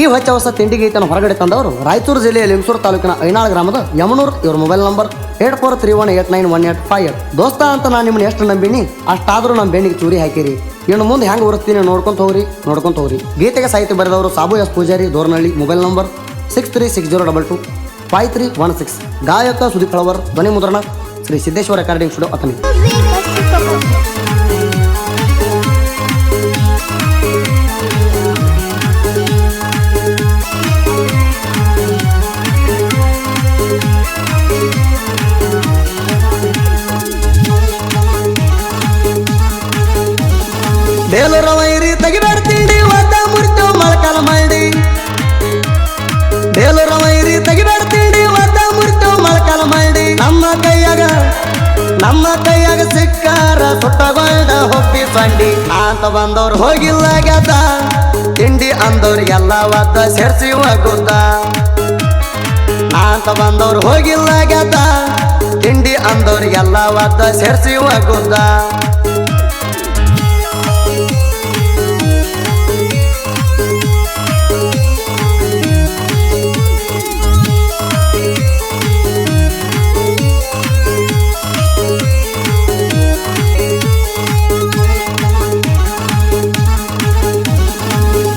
ಈ ಹೊಚ್ಚ ಹೊಸ ತಿಂಡಿ ಗೀತನ್ನು ಹೊರಗಡೆ ತಂದವರು ರಾಯಚೂರು ಜಿಲ್ಲೆಯ ಲಿಂಗಸೂರು ತಾಲೂಕಿನ ಐನಾಳ್ ಗ್ರಾಮದ ಯಮನೂರ್. ಇವ್ರ ಮೊಬೈಲ್ ನಂಬರ್ 8431891858. ದೋಸ್ತ ಅಂತ ನಾನು ನಿಮ್ಮನ್ನ ಎಷ್ಟು ನಂಬಿನಿ ಅಷ್ಟಾದ್ರೂ ನಮ್ಮ ಬೆಣ್ಣಿಗೆ ಚೂರಿ ಹಾಕಿರಿ. ಇನ್ನು ಮುಂದೆ ಹೆಂಗೆ ಉರಿಸ್ತೀನಿ ನೋಡ್ಕೊಂತ ಹೋಗ್ರಿ. ಗೀತೆಗೆ ಸಾಹಿತ್ಯ ಬರೆದವರು Sabu S Pujari Dornahalli. Mobile number 6360225316. ಗಾಯಕ ಸುದೀಪ್ ಹಳವರ್. ಧ್ವನಿ ಮುದ್ರಣ ಶ್ರೀ ಸಿದ್ದೇಶ್ವರ ರೆಕಾರ್ಡಿಂಗ್ ಸ್ಟುಡಿಯೋ ಅಥಣಿ. ಬೇಲೂರ ವೈರಿ ತೆಗಿಬೇಡ್ತೀಡಿ ಒದ್ದ ಮುರಿತು ಮೊಳಕಾಲ ಮಾಡಿ. ಬೇಲೂರ ವೈರಿ ತೆಗಿಬೇಡ್ತೀಡಿ ಒದ್ದ ಮುರಿತು ಮೊಳಕಾಲ ಮಾಡಿ. ನಮ್ಮ ಕೈಯಾಗ ಸಿಕ್ಕಾರ ಸುಟ್ಟಗೊಂಡ ಹೊಪ್ಪಿ ಬಂಡಿ ಅಂತ ಬಂದವ್ರು ಹೋಗಿಲ್ಲ ಗೆದ್ದ. ತಿಂಡಿ ಅಂದವ್ರಿಗೆಲ್ಲ ಒದ್ದ ಸೇರ್ಸಿ ಹೋಗುತ್ತ ಅಂತ ಬಂದವ್ರು ಹೋಗಿಲ್ಲ ಗೆದ್ದ. ತಿಂಡಿ ಅಂದವ್ರಿಗೆಲ್ಲ ಒದ್ದ ಸೇರ್ಸಿ ಹೋಗುತ್ತ.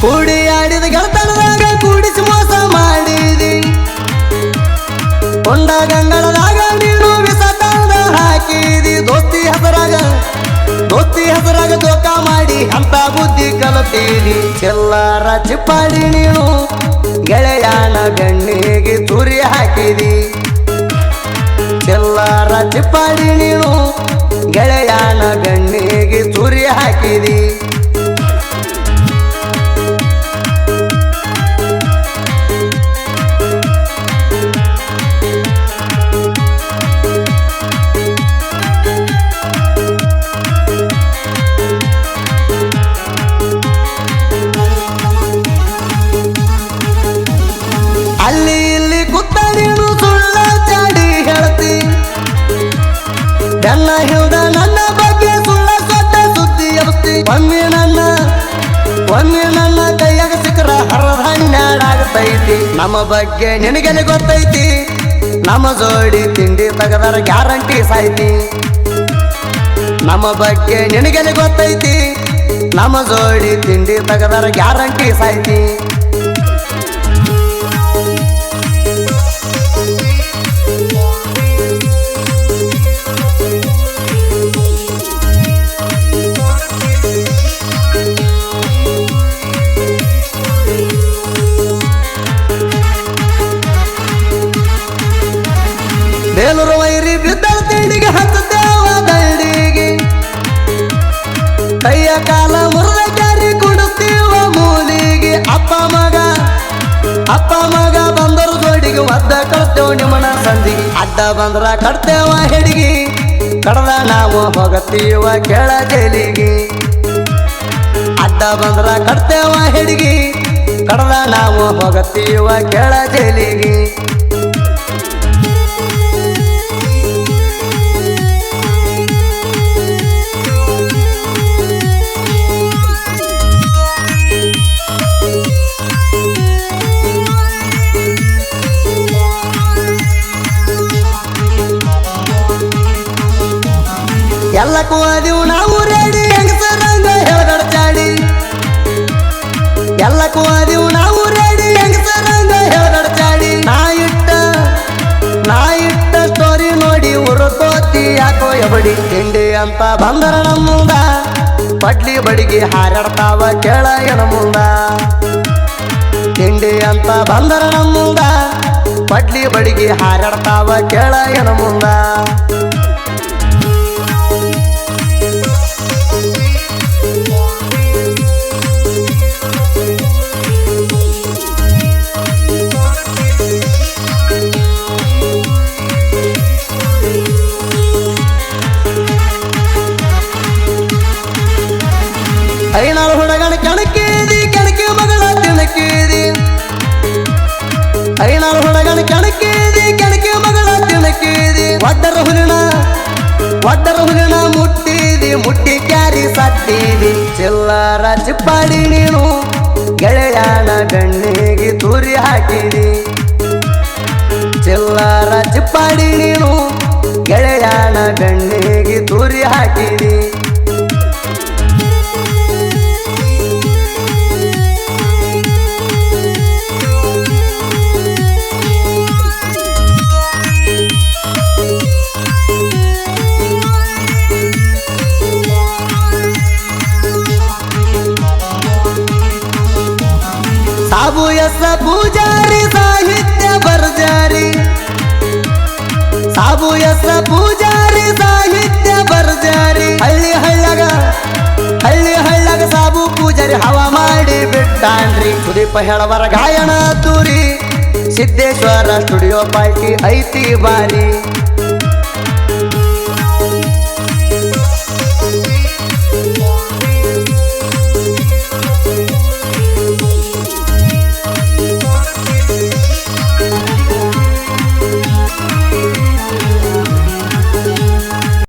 ಕೂಡಿ ಆಡಿದ ಗೆಳತನದಾಗ ಕೂಡಿಸಿ ಮೋಸ ಮಾಡಿದಿ. ಕೊಂಡ ಗಂಗಳದಾಗ ನೀನು ವಿಷ ತಂದ ಹಾಕಿದಿ. ದೋಸ್ತಿ ಹೆಸರಾಗ ದೋಖ ಮಾಡಿ ಅಂತ ಬುದ್ಧಿ ಕಲತೀದಿ. ಚೆಲ್ಲಾರ ಚಿಪ್ಪಾಡಿ ನೀನು ಗೆಳೆಯಾನ ಬೆಣ್ಣಿಗೆ ತುರಿ ಹಾಕಿದಿ. ಚೆಲ್ಲಾರ ಚಿಪ್ಪಾಡಿ ನೀನು ಗೆಳೆಯಾನ ಬೆಣ್ಣಿಗೆ ತುರಿ ಹಾಕಿದಿ. ಅಲ್ಲಿ ಇಲ್ಲಿ ಕುತ್ತ ನೀನು ಸುಳ್ಳ ಚಾಡಿ ಹೇಳ್ತಿ. ಬೆನ್ನ ಹಿಡಿದ ನನ್ನ ಬಗ್ಗೆ ಸುಳ್ಳ ಸೊಟ್ಟ ಸುದ್ದಿ ಎಬ್ಸ್ತಿ. ಒಮ್ಮೆ ನನ್ನ ಕೈಯಾಗ ಸಿಕ್ಕರ ಹರದ ಹನ್ನೆರಡಾಗತೈತಿ. ನಮ್ಮ ಬಗ್ಗೆ ನಿನಗೆಲ್ಲಿ ಗೊತ್ತೈತಿ. ನಮ್ಮ ಜೋಡಿ ತಿಂಡಿ ತೆಗದರ ಗ್ಯಾರಂಟಿ ಸಾಯ್ತಿ. ನಮ್ಮ ಬಗ್ಗೆ ನಿನಗೆಲ್ಲಿ ಗೊತ್ತೈತಿ. ನಮ್ಮ ಜೋಡಿ ತಿಂಡಿ ತೆಗದರ ಗ್ಯಾರಂಟಿ ಸಾಯ್ತಿ. ಬೇಲೂರು ವೈರಿ ಬಿದ್ದ ತಿಂಡಿಗೆ ಹತ್ತದೇವ ದಂಡಿಗೆ. ಕೈಯ ಕಾಲ ಮುರಿದ ಕ್ಯಾರಿ ಕುಡಿಸ್ತೀವ ಮೂಲಿಗೆ. ಅಪ್ಪ ಮಗ ಬಂದರು ಜೋಡಿಗೆ ಒದ್ದ ಕಳ್ತೇವ ನಿಮ್ಮನ ಸಂದಿಗೆ. ಅಡ್ಡ ಬಂದ್ರ ಕಡ್ತೇವ ಹೆಡಿಗೆ. ಕಡದ ನಾವು ಹೋಗತ್ತೀವ ಕೆಳ ಜೈಲಿಗೆ. ಅಡ್ಡ ಬಂದ್ರ ಕಡ್ತೇವ ಹೆಡಿಗೆ. ಕಡದ ನಾವು ಹೋಗತ್ತೀವ ಕೆಳ ಜೈಲಿಗೆ. ಎಲ್ಲಕ್ಕೂ ಅದೀವು ನಾವು ರೆಡಿ ಹೆಂಗಸರಂಗ ಹೇಳ್ಗಡ್ಚಾಡಿ. ಎಲ್ಲಕ್ಕೂ ಅದೀವು ನಾವು ರೆಡಿ ಹೆಂಗಸರಂಗ ಹೇಳ್ಗಡ್ಚಾಡಿ. ನಾ ಇಟ್ಟ ಸ್ಟೋರಿ ನೋಡಿ ಉರುಕೋತಿ ಯಾಕೋ ಎಬಡಿ. ತಿಂಡಿ ಅಂತ ಬಂದರ ನಮ್ಮುಂದ ಬಡ್ಲಿ ಬಡಿಗೆ ಹಾರಾಡ್ತಾವ ಕೇಳ ಎನ ಮುಂದ. ತಿಂಡಿ ಅಂತ ಬಂದರ ನಮ್ಮುಂದ ಬಡ್ಲಿ ಬಡಿಗೆ ಹಾರಾಡ್ತಾವ ಕೇಳ ಎನ ಮುಂದ. ಐನಾಳು ಹುಡುಗನ ಕೆಣಕಿದಿ ಕೆಣಕಿ ಮಗಳ ತಿಣಕಿದಿ. ಐನಾಳು ಹುಡುಗನ ಕೆಣಕಿದಿ ಕೆಣಕಿ ಮಗಳ ತಿಣಕಿದಿ. ಒಡ್ಡರ ಹುಲಿನ ಮುಟ್ಟಿದಿ ಮುಟ್ಟಿ ಕ್ಯಾರಿ ಸತ್ತಿದಿ. ಚಿಲ್ಲರ ಚಿಪ್ಪಾಡಿ ನೀನು ಗೆಳೆಯನ ಬೆಣ್ಣಿಗೆ ತೂರಿ ಹಾಕಿದಿ ಚಿಲ್ಲರ ಚಿಪ್ಪಾಡಿ ನೀನು ಗೆಳೆಯನ ಬೆಣ್ಣಿಗೆ ತೂರಿ ಹಾಕಿದಿ ಸಾಬು ಎಸ್ ಪೂಜಾರಿ ಸಾಹಿತ್ಯ ಬರ್ಜಾರಿ ಸಾಬು ಎಸ್ ಪೂಜಾರಿ ಸಾಹಿತ್ಯ ಬರ್ಜಾರಿ ಹಳ್ಳಿ ಹಳ್ಳಗ ಸಾಬು ಪೂಜಾರಿ ಹವಾ ಮಾಡಿ ಬಿಟ್ಟಾನ್ರಿ ಸುದೀಪ ಹೇಳವರ ಗಾಯನ ತೂರಿ ಸಿದ್ದೇಶ್ವರ ಸ್ಟುಡಿಯೋ ಪಾರ್ಟಿ ಐತಿ ಬಾರಿ